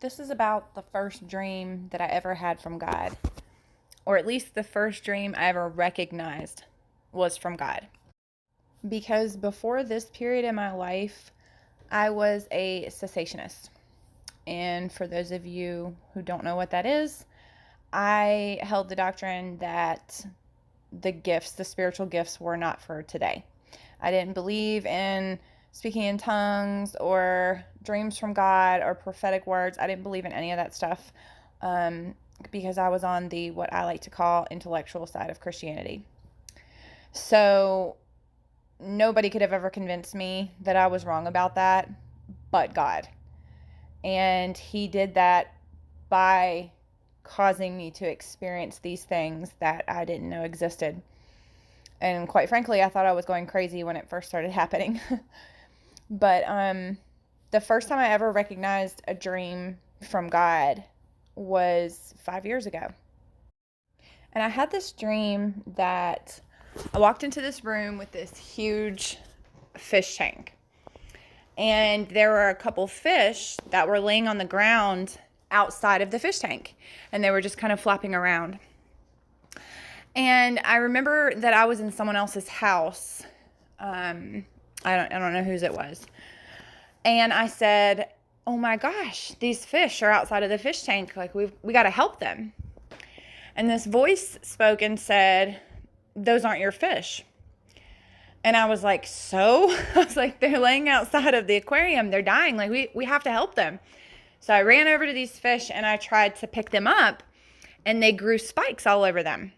This is about the first dream that I ever had from God, or at least the first dream I ever recognized was from God. Because before this period in my life, I was a cessationist. And for those of you who don't know what that is, I held the doctrine that the gifts, the spiritual gifts, were not for today. I didn't believe in speaking in tongues or dreams from God or prophetic words. I didn't believe in any of that stuff because I was on the what I like to call intellectual side of Christianity. So nobody could have ever convinced me that I was wrong about that but God. And He did that by causing me to experience these things that I didn't know existed. And quite frankly, I thought I was going crazy when it first started happening. But the first time I ever recognized a dream from God was 5 years ago. And I had this dream that I walked into this room with this huge fish tank. And there were a couple fish that were laying on the ground outside of the fish tank. And they were just kind of flopping around. And I remember that I was in someone else's house. I don't know whose it was. And I said, "Oh my gosh, these fish are outside of the fish tank. Like we got to help them." And this voice spoke and said, "Those aren't your fish." And I was like, "So?" I was like, "They're laying outside of the aquarium. They're dying. Like we have to help them." So I ran over to these fish and I tried to pick them up, and they grew spikes all over them.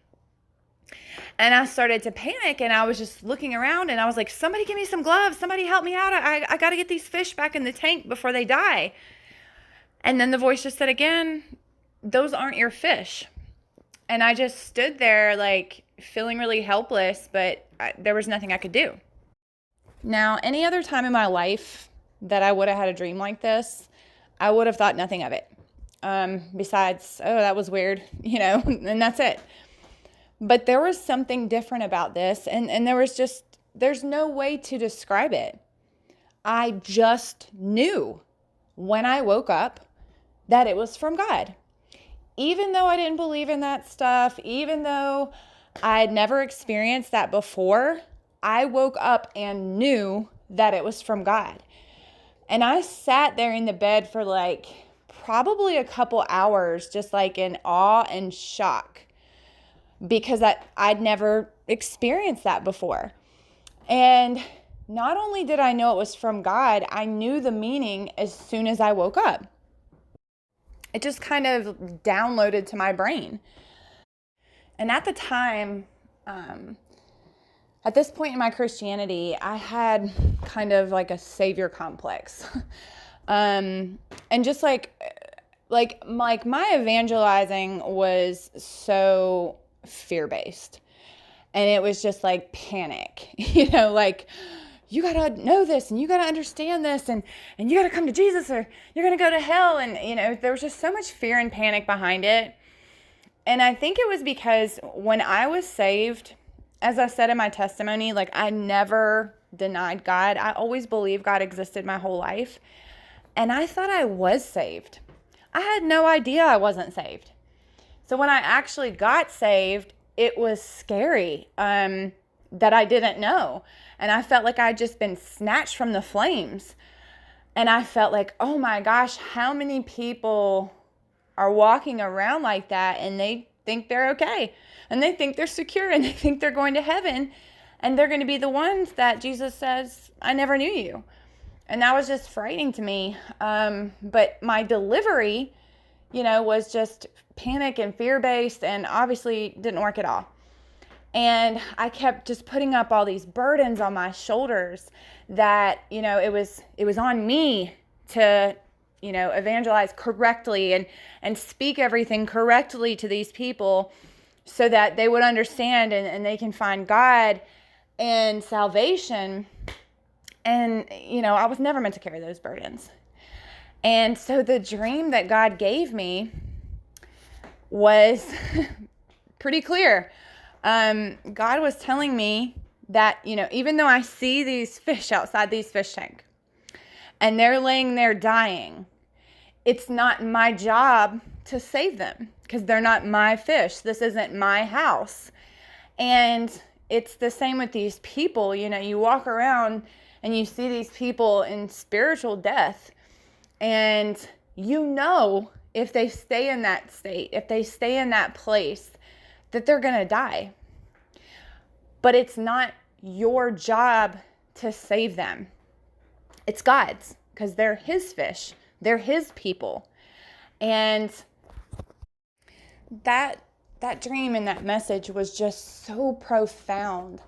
And I started to panic, and I was just looking around, and I was like, "Somebody give me some gloves. Somebody help me out. I got to get these fish back in the tank before they die." And then the voice just said again, "Those aren't your fish." And I just stood there like feeling really helpless, but there was nothing I could do. Now, any other time in my life that I would have had a dream like this, I would have thought nothing of it. Besides, "Oh, that was weird," and that's it. But there was something different about this, and there's no way to describe it. I just knew when I woke up that it was from God. Even though I didn't believe in that stuff, even though I'd never experienced that before, I woke up and knew that it was from God. And I sat there in the bed for like probably a couple hours, just like in awe and shock, because I'd never experienced that before. And not only did I know it was from God, I knew the meaning as soon as I woke up. It just kind of downloaded to my brain. And at the time, at this point in my Christianity, I had kind of like a savior complex. And just like my evangelizing was so fear-based, and it was just like panic, like, "You got to know this, and you got to understand this, and you got to come to Jesus or you're going to go to hell." And, there was just so much fear and panic behind it. And I think it was because when I was saved, as I said in my testimony, like I never denied God. I always believed God existed my whole life. And I thought I was saved. I had no idea I wasn't saved. So when I actually got saved, it was scary that I didn't know. And I felt like I'd just been snatched from the flames. And I felt like, oh my gosh, how many people are walking around like that, and they think they're okay, and they think they're secure, and they think they're going to heaven, and they're going to be the ones that Jesus says, "I never knew you." And that was just frightening to me. But my delivery, was just panic and fear-based, and obviously didn't work at all. And I kept just putting up all these burdens on my shoulders that, it was on me to, evangelize correctly and speak everything correctly to these people so that they would understand and they can find God and salvation. And, I was never meant to carry those burdens. And so the dream that God gave me was pretty clear. God was telling me that, even though I see these fish outside these fish tank and they're laying there dying, it's not my job to save them because they're not my fish. This isn't my house. And it's the same with these people. You know, you walk around and you see these people in spiritual death, and you know, if they stay in that state, if they stay in that place, that they're going to die. But it's not your job to save them. It's God's, because they're his fish. They're his people. And that dream and that message was just so profound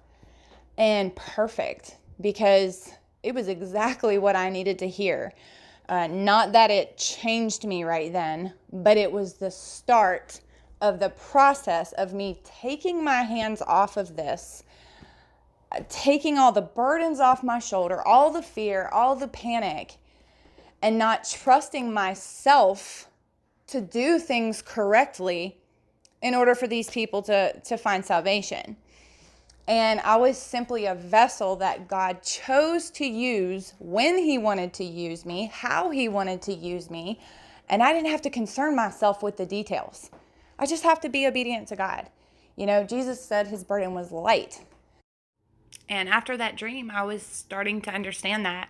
and perfect, because it was exactly what I needed to hear. Not that it changed me right then, but it was the start of the process of me taking my hands off of this, taking all the burdens off my shoulder, all the fear, all the panic, and not trusting myself to do things correctly in order for these people to find salvation. And I was simply a vessel that God chose to use when he wanted to use me, how he wanted to use me. And I didn't have to concern myself with the details. I just have to be obedient to God. You know, Jesus said his burden was light. And after that dream, I was starting to understand that.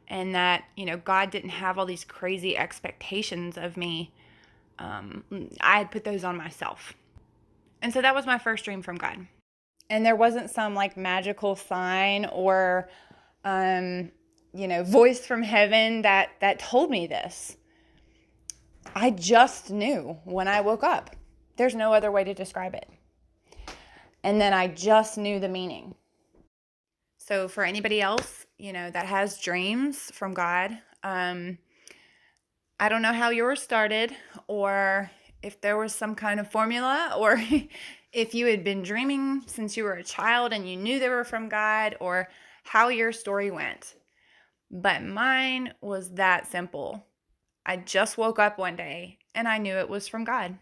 And that, you know, God didn't have all these crazy expectations of me. I had put those on myself. And so that was my first dream from God. And there wasn't some like magical sign or, voice from heaven that told me this. I just knew when I woke up. There's no other way to describe it. And then I just knew the meaning. So for anybody else, you know, that has dreams from God, I don't know how yours started, or if there was some kind of formula, or if you had been dreaming since you were a child and you knew they were from God, or how your story went. But mine was that simple. I just woke up one day and I knew it was from God.